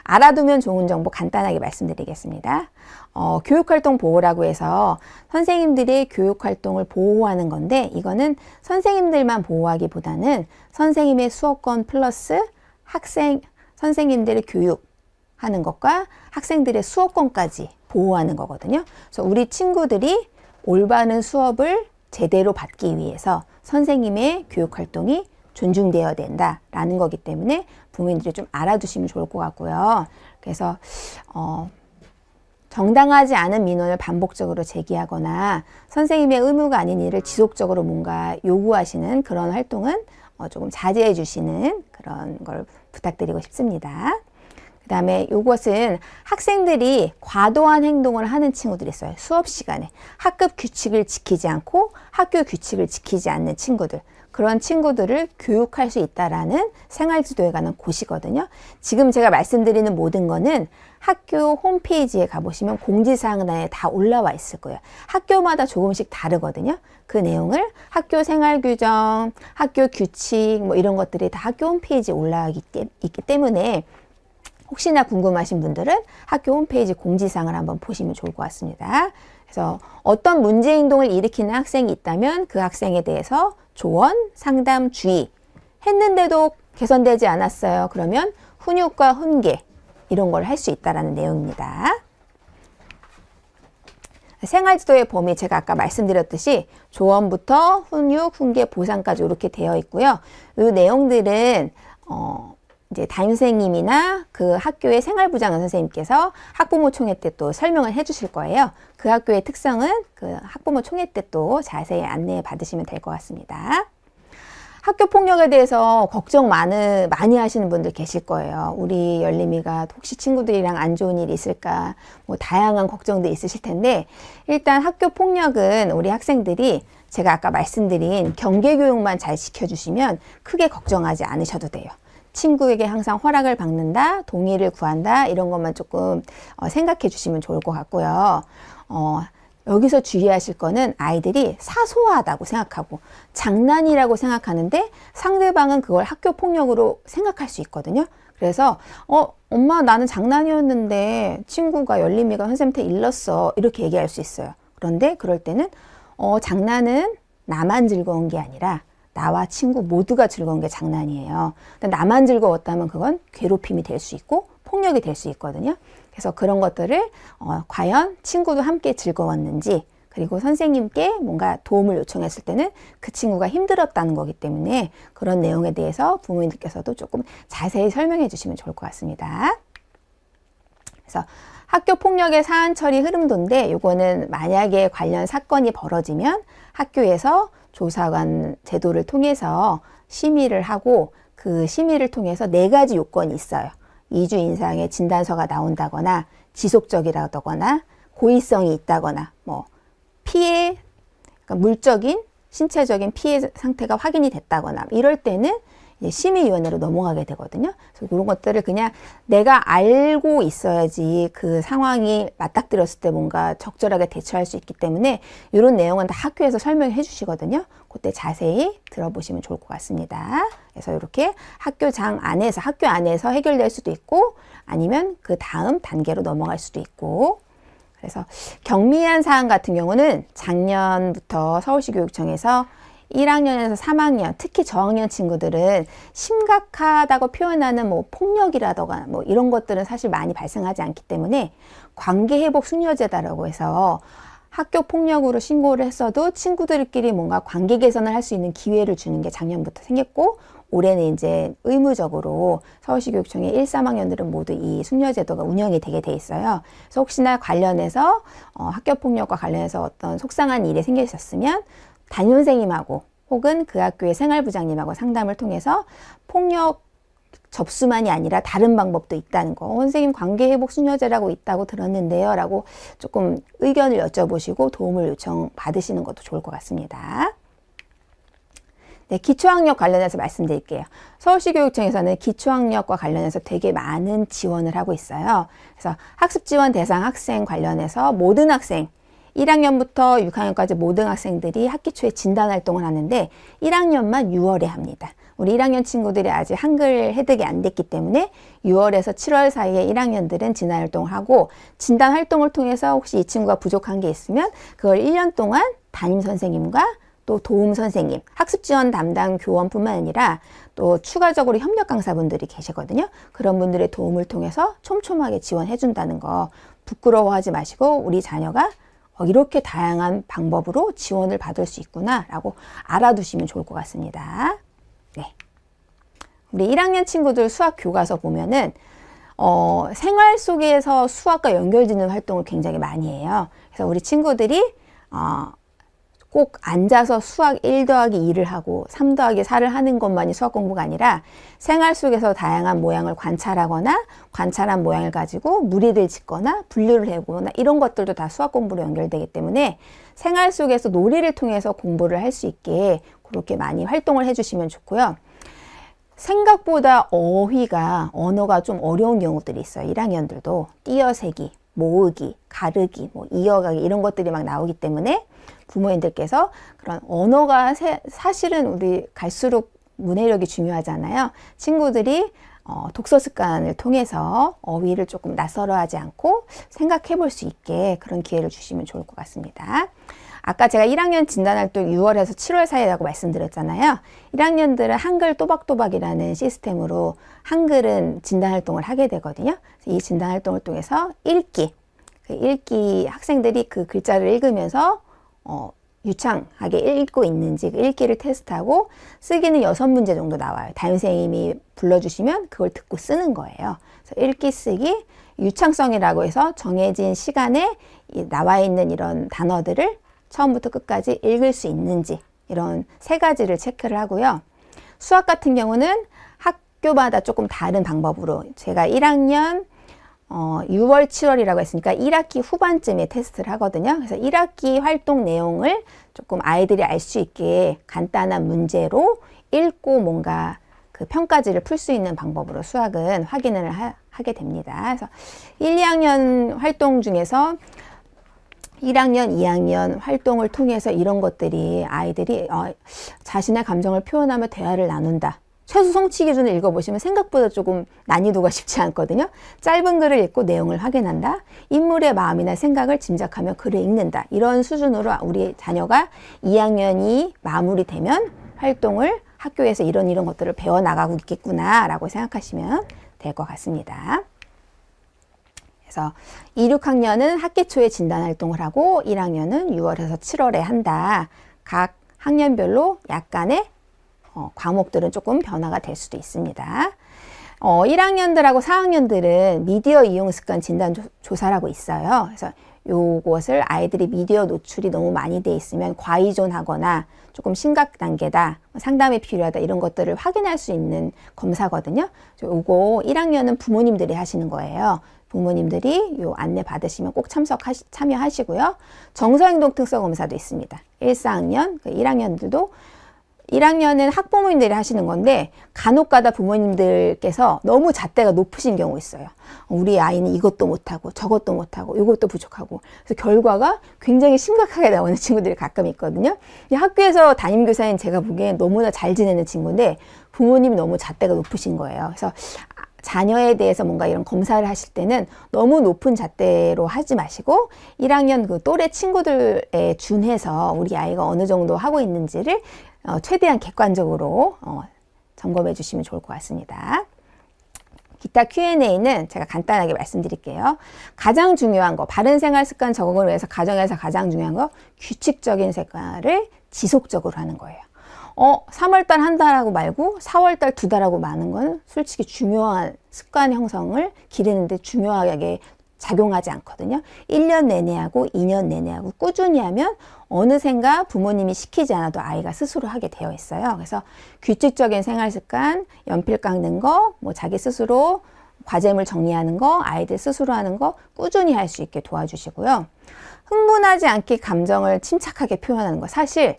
알아두면 좋은 정보 간단하게 말씀드리겠습니다. 교육활동 보호라고 해서 선생님들의 교육활동을 보호하는 건데, 이거는 선생님들만 보호하기보다는 선생님의 수업권 플러스 선생님들의 교육하는 것과 학생들의 수업권까지 보호하는 거거든요. 그래서 우리 친구들이 올바른 수업을 제대로 받기 위해서 선생님의 교육활동이 존중되어야 된다라는 거기 때문에 부모님들이 좀 알아두시면 좋을 것 같고요. 그래서 정당하지 않은 민원을 반복적으로 제기하거나 선생님의 의무가 아닌 일을 지속적으로 뭔가 요구하시는 그런 활동은 조금 자제해 주시는 그런 걸 부탁드리고 싶습니다. 그 다음에 이것은 학생들이 과도한 행동을 하는 친구들이 있어요. 수업 시간에 학급 규칙을 지키지 않고 학교 규칙을 지키지 않는 친구들, 그런 친구들을 교육할 수 있다라는 생활지도에 관한 곳이거든요. 지금 제가 말씀드리는 모든 거는 학교 홈페이지에 가보시면 공지사항란에 다 올라와 있을 거예요. 학교마다 조금씩 다르거든요. 그 내용을 학교 생활규정, 학교 규칙 뭐 이런 것들이 다 학교 홈페이지에 올라와 있기 때문에 혹시나 궁금하신 분들은 학교 홈페이지 공지사항을 한번 보시면 좋을 것 같습니다. 그래서 어떤 문제 행동을 일으키는 학생이 있다면 그 학생에 대해서 조언, 상담, 주의 했는데도 개선되지 않았어요. 그러면 훈육과 훈계 이런 걸 할 수 있다라는 내용입니다. 생활지도의 범위 제가 아까 말씀드렸듯이 조언부터 훈육, 훈계, 보상까지 이렇게 되어 있고요. 이 내용들은 이제 담임선생님이나 그 학교의 생활부장 선생님께서 학부모 총회 때 또 설명을 해 주실 거예요. 그 학교의 특성은 그 학부모 총회 때 또 자세히 안내 받으시면 될 것 같습니다. 학교 폭력에 대해서 걱정 많이 하시는 분들 계실 거예요. 우리 열림이가 혹시 친구들이랑 안 좋은 일이 있을까, 뭐 다양한 걱정도 있으실 텐데, 일단 학교 폭력은 우리 학생들이 제가 아까 말씀드린 경계교육만 잘 지켜주시면 크게 걱정하지 않으셔도 돼요. 친구에게 항상 허락을 받는다, 동의를 구한다, 이런 것만 조금 생각해 주시면 좋을 것 같고요. 여기서 주의하실 거는 아이들이 사소하다고 생각하고 장난이라고 생각하는데 상대방은 그걸 학교 폭력으로 생각할 수 있거든요. 그래서 엄마 나는 장난이었는데 친구가 열림이가 선생님한테 일렀어, 이렇게 얘기할 수 있어요. 그런데 그럴 때는 장난은 나만 즐거운 게 아니라 나와 친구 모두가 즐거운 게 장난이에요. 근데 나만 즐거웠다면 그건 괴롭힘이 될 수 있고 폭력이 될 수 있거든요. 그래서 그런 것들을 과연 친구도 함께 즐거웠는지, 그리고 선생님께 뭔가 도움을 요청했을 때는 그 친구가 힘들었다는 거기 때문에 그런 내용에 대해서 부모님들께서도 조금 자세히 설명해 주시면 좋을 것 같습니다. 그래서 학교 폭력의 사안 처리 흐름도인데, 요거는 만약에 관련 사건이 벌어지면 학교에서 조사관 제도를 통해서 심의를 하고, 그 심의를 통해서 4가지 요건이 있어요. 2주 이상의 진단서가 나온다거나, 지속적이라거나, 고의성이 있다거나, 뭐 피해, 그러니까 물적인, 신체적인 피해 상태가 확인이 됐다거나, 이럴 때는 심의위원회로 넘어가게 되거든요. 그래서 그런 것들을 그냥 내가 알고 있어야지 그 상황이 맞닥뜨렸을 때 뭔가 적절하게 대처할 수 있기 때문에 이런 내용은 다 학교에서 설명해 주시거든요. 그때 자세히 들어보시면 좋을 것 같습니다. 그래서 이렇게 학교 안에서 해결될 수도 있고, 아니면 그 다음 단계로 넘어갈 수도 있고. 그래서 경미한 사안 같은 경우는 작년부터 서울시 교육청에서 1학년에서 3학년, 특히 저학년 친구들은 심각하다고 표현하는 뭐 폭력이라던가 뭐 이런 것들은 사실 많이 발생하지 않기 때문에 관계회복 숙려제다라고 해서 학교 폭력으로 신고를 했어도 친구들끼리 뭔가 관계 개선을 할 수 있는 기회를 주는 게 작년부터 생겼고, 올해는 이제 의무적으로 서울시 교육청의 1, 3학년들은 모두 이 숙려제도가 운영이 되게 돼 있어요. 그래서 혹시나 관련해서 학교 폭력과 관련해서 어떤 속상한 일이 생기셨으면 담임선생님하고 혹은 그 학교의 생활부장님하고 상담을 통해서 폭력 접수만이 아니라 다른 방법도 있다는 거, 선생님 관계회복 숙려제라고 있다고 들었는데요 라고 조금 의견을 여쭤보시고 도움을 요청 받으시는 것도 좋을 것 같습니다. 네, 기초학력 관련해서 말씀드릴게요. 서울시 교육청에서는 기초학력과 관련해서 되게 많은 지원을 하고 있어요. 그래서 학습지원 대상 학생 관련해서 모든 학생 1학년부터 6학년까지 모든 학생들이 학기 초에 진단활동을 하는데 1학년만 6월에 합니다. 우리 1학년 친구들이 아직 한글 획득이 안 됐기 때문에 6월에서 7월 사이에 1학년들은 진단 활동을 하고, 진단 활동을 통해서 혹시 이 친구가 부족한 게 있으면 그걸 1년 동안 담임 선생님과 또 도움 선생님, 학습 지원 담당 교원뿐만 아니라 또 추가적으로 협력 강사분들이 계시거든요. 그런 분들의 도움을 통해서 촘촘하게 지원해 준다는 거 부끄러워하지 마시고, 우리 자녀가 이렇게 다양한 방법으로 지원을 받을 수 있구나 라고 알아두시면 좋을 것 같습니다. 네. 우리 1학년 친구들 수학 교과서 보면은 생활 속에서 수학과 연결짓는 활동을 굉장히 많이 해요. 그래서 우리 친구들이 꼭 앉아서 수학 1 더하기 2를 하고 3 더하기 4를 하는 것만이 수학 공부가 아니라 생활 속에서 다양한 모양을 관찰하거나 관찰한 모양을 가지고 무리를 짓거나 분류를 해보거나 이런 것들도 다 수학 공부로 연결되기 때문에 생활 속에서 놀이를 통해서 공부를 할 수 있게 그렇게 많이 활동을 해주시면 좋고요. 생각보다 언어가 좀 어려운 경우들이 있어요. 1학년들도 띄어세기, 모으기, 가르기, 이어가기 이런 것들이 막 나오기 때문에 부모님들께서 그런 언어가 사실은 우리 갈수록 문해력이 중요하잖아요. 친구들이 독서 습관을 통해서 어휘를 조금 낯설어하지 않고 생각해 볼 수 있게 그런 기회를 주시면 좋을 것 같습니다. 아까 제가 1학년 진단활동 6월에서 7월 사이라고 말씀드렸잖아요. 1학년들은 한글 또박또박이라는 시스템으로 한글은 진단활동을 하게 되거든요. 이 진단활동을 통해서 읽기 학생들이 그 글자를 읽으면서 유창하게 읽고 있는지 읽기를 테스트하고, 쓰기는 6문제 정도 나와요. 담임선생님이 불러주시면 그걸 듣고 쓰는 거예요. 그래서 읽기, 쓰기, 유창성이라고 해서 정해진 시간에 나와 있는 이런 단어들을 처음부터 끝까지 읽을 수 있는지, 이런 3가지를 체크를 하고요. 수학 같은 경우는 학교마다 조금 다른 방법으로 제가 1학년 6월, 7월이라고 했으니까 1학기 후반쯤에 테스트를 하거든요. 그래서 1학기 활동 내용을 조금 아이들이 알 수 있게 간단한 문제로 읽고 뭔가 그 평가지를 풀 수 있는 방법으로 수학은 확인을 하게 됩니다. 그래서 1, 2학년 활동 중에서 1학년, 2학년 활동을 통해서 이런 것들이 아이들이 자신의 감정을 표현하며 대화를 나눈다. 최소 성취 기준을 읽어보시면 생각보다 조금 난이도가 쉽지 않거든요. 짧은 글을 읽고 내용을 확인한다. 인물의 마음이나 생각을 짐작하며 글을 읽는다. 이런 수준으로 우리 자녀가 2학년이 마무리되면 활동을 학교에서 이런 것들을 배워나가고 있겠구나 라고 생각하시면 될 것 같습니다. 그래서 2, 6학년은 학기 초에 진단활동을 하고 1학년은 6월에서 7월에 한다. 각 학년별로 약간의 과목들은 조금 변화가 될 수도 있습니다. 1학년들하고 4학년들은 미디어 이용 습관 진단 조사를 하고 있어요. 그래서 요것을 아이들이 미디어 노출이 너무 많이 돼 있으면 과의존하거나 조금 심각 단계다, 상담이 필요하다 이런 것들을 확인할 수 있는 검사거든요. 요거 1학년은 부모님들이 하시는 거예요. 부모님들이 요 안내 받으시면 꼭 참여하시고요. 정서행동 특성 검사도 있습니다. 1, 4학년, 1학년들도 1학년은 학부모님들이 하시는 건데 간혹가다 부모님들께서 너무 잣대가 높으신 경우 있어요. 우리 아이는 이것도 못하고 저것도 못하고 이것도 부족하고, 그래서 결과가 굉장히 심각하게 나오는 친구들이 가끔 있거든요. 학교에서 담임교사인 제가 보기엔 너무나 잘 지내는 친구인데 부모님이 너무 잣대가 높으신 거예요. 그래서 자녀에 대해서 뭔가 이런 검사를 하실 때는 너무 높은 잣대로 하지 마시고 1학년 그 또래 친구들에 준해서 우리 아이가 어느 정도 하고 있는지를 최대한 객관적으로 점검해 주시면 좋을 것 같습니다. 기타 Q&A는 제가 간단하게 말씀드릴게요. 가장 중요한 거, 바른 생활 습관 적응을 위해서 가정에서 가장 중요한 거, 규칙적인 생활을 지속적으로 하는 거예요. 3월달 한 달하고 말고 4월달 2달 하고 마는 건 솔직히 중요한 습관 형성을 기르는데 중요하게 작용하지 않거든요. 1년 내내 하고 2년 내내 하고 꾸준히 하면 어느샌가 부모님이 시키지 않아도 아이가 스스로 하게 되어 있어요. 그래서 규칙적인 생활 습관, 연필 깎는 거, 자기 스스로 과제물 정리하는 거, 아이들 스스로 하는 거 꾸준히 할 수 있게 도와주시고요. 흥분하지 않게 감정을 침착하게 표현하는 거, 사실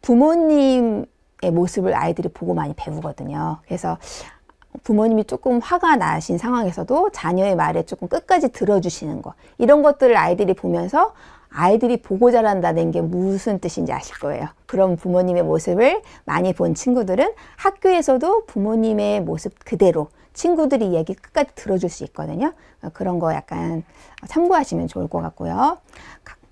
부모님의 모습을 아이들이 보고 많이 배우거든요. 그래서 부모님이 조금 화가 나신 상황에서도 자녀의 말에 조금 끝까지 들어주시는 거, 이런 것들을 아이들이 보면서 아이들이 보고 자란다는 게 무슨 뜻인지 아실 거예요. 그런 부모님의 모습을 많이 본 친구들은 학교에서도 부모님의 모습 그대로 친구들이 이야기 끝까지 들어줄 수 있거든요. 그런 거 약간 참고하시면 좋을 것 같고요.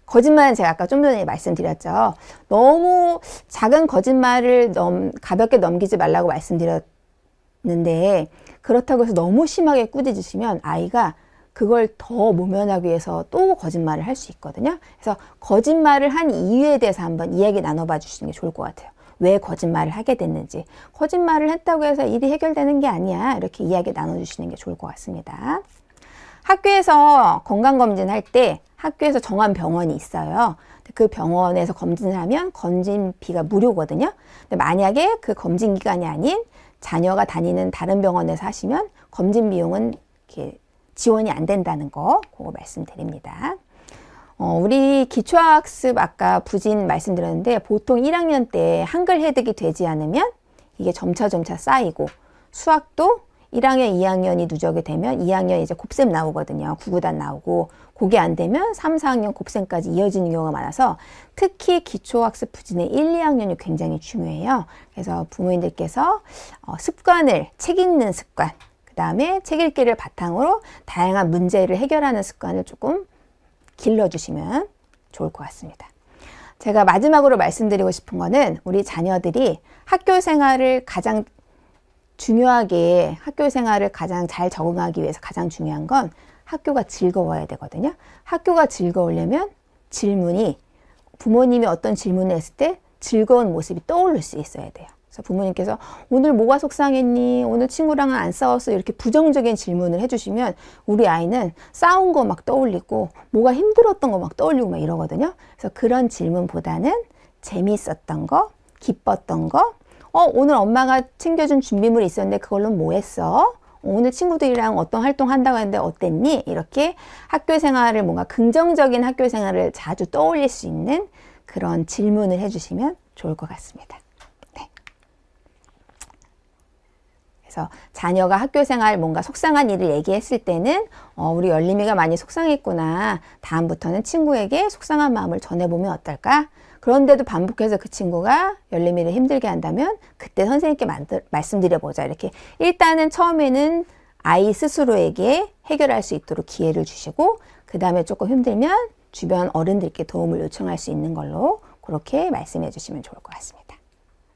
거짓말은 제가 아까 좀 전에 말씀드렸죠. 너무 작은 거짓말을 가볍게 넘기지 말라고 말씀드렸는데, 그렇다고 해서 너무 심하게 꾸짖으시면 아이가 그걸 더 모면하기 위해서 또 거짓말을 할 수 있거든요. 그래서 거짓말을 한 이유에 대해서 한번 이야기 나눠봐 주시는 게 좋을 것 같아요. 왜 거짓말을 하게 됐는지. 거짓말을 했다고 해서 일이 해결되는 게 아니야. 이렇게 이야기 나눠주시는 게 좋을 것 같습니다. 학교에서 건강검진 할 때 학교에서 정한 병원이 있어요. 그 병원에서 검진을 하면 검진비가 무료거든요. 근데 만약에 그 검진 기간이 아닌 자녀가 다니는 다른 병원에서 하시면 검진 비용은 이렇게 지원이 안 된다는 거, 그거 말씀드립니다. 우리 기초학습 아까 부진 말씀드렸는데 보통 1학년 때 한글 획득이 되지 않으면 이게 점차 쌓이고, 수학도 1학년, 2학년이 누적이 되면 2학년 이제 곱셈 나오거든요. 구구단 나오고, 그게 안 되면 3, 4학년 곱셈까지 이어지는 경우가 많아서 특히 기초학습 부진의 1, 2학년이 굉장히 중요해요. 그래서 부모님들께서 습관을, 책 읽는 습관, 그 다음에 책 읽기를 바탕으로 다양한 문제를 해결하는 습관을 조금 길러주시면 좋을 것 같습니다. 제가 마지막으로 말씀드리고 싶은 거는 우리 자녀들이 학교 생활을 가장 잘 적응하기 위해서 가장 중요한 건 학교가 즐거워야 되거든요. 학교가 즐거우려면 부모님이 어떤 질문을 했을 때 즐거운 모습이 떠오를 수 있어야 돼요. 그래서 부모님께서 오늘 뭐가 속상했니? 오늘 친구랑은 안 싸웠어? 이렇게 부정적인 질문을 해주시면 우리 아이는 싸운 거 막 떠올리고 뭐가 힘들었던 거 막 떠올리고 막 이러거든요. 그래서 그런 질문보다는 재미있었던 거, 기뻤던 거, 오늘 엄마가 챙겨준 준비물이 있었는데 그걸로 뭐 했어? 오늘 친구들이랑 어떤 활동 한다고 했는데 어땠니? 이렇게 학교 생활을 뭔가 긍정적인 학교 생활을 자주 떠올릴 수 있는 그런 질문을 해주시면 좋을 것 같습니다. 네. 그래서 자녀가 학교 생활 뭔가 속상한 일을 얘기했을 때는 우리 열림이가 많이 속상했구나. 다음부터는 친구에게 속상한 마음을 전해보면 어떨까? 그런데도 반복해서 그 친구가 열림이를 힘들게 한다면 그때 선생님께 말씀드려보자. 이렇게 일단은 처음에는 아이 스스로에게 해결할 수 있도록 기회를 주시고, 그 다음에 조금 힘들면 주변 어른들께 도움을 요청할 수 있는 걸로 그렇게 말씀해 주시면 좋을 것 같습니다.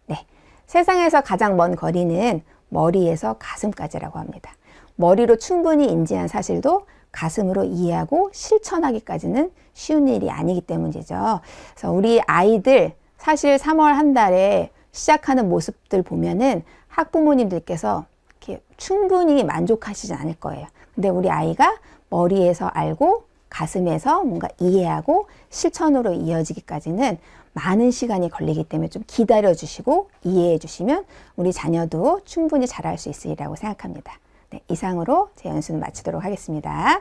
네, 세상에서 가장 먼 거리는 머리에서 가슴까지라고 합니다. 머리로 충분히 인지한 사실도 가슴으로 이해하고 실천하기까지는 쉬운 일이 아니기 때문이죠. 그래서 우리 아이들 사실 3월 한 달에 시작하는 모습들 보면은 학부모님들께서 이렇게 충분히 만족하시지 않을 거예요. 근데 우리 아이가 머리에서 알고 가슴에서 뭔가 이해하고 실천으로 이어지기까지는 많은 시간이 걸리기 때문에 좀 기다려 주시고 이해해 주시면 우리 자녀도 충분히 잘할 수 있으리라고 생각합니다. 네, 이상으로 제 연수는 마치도록 하겠습니다.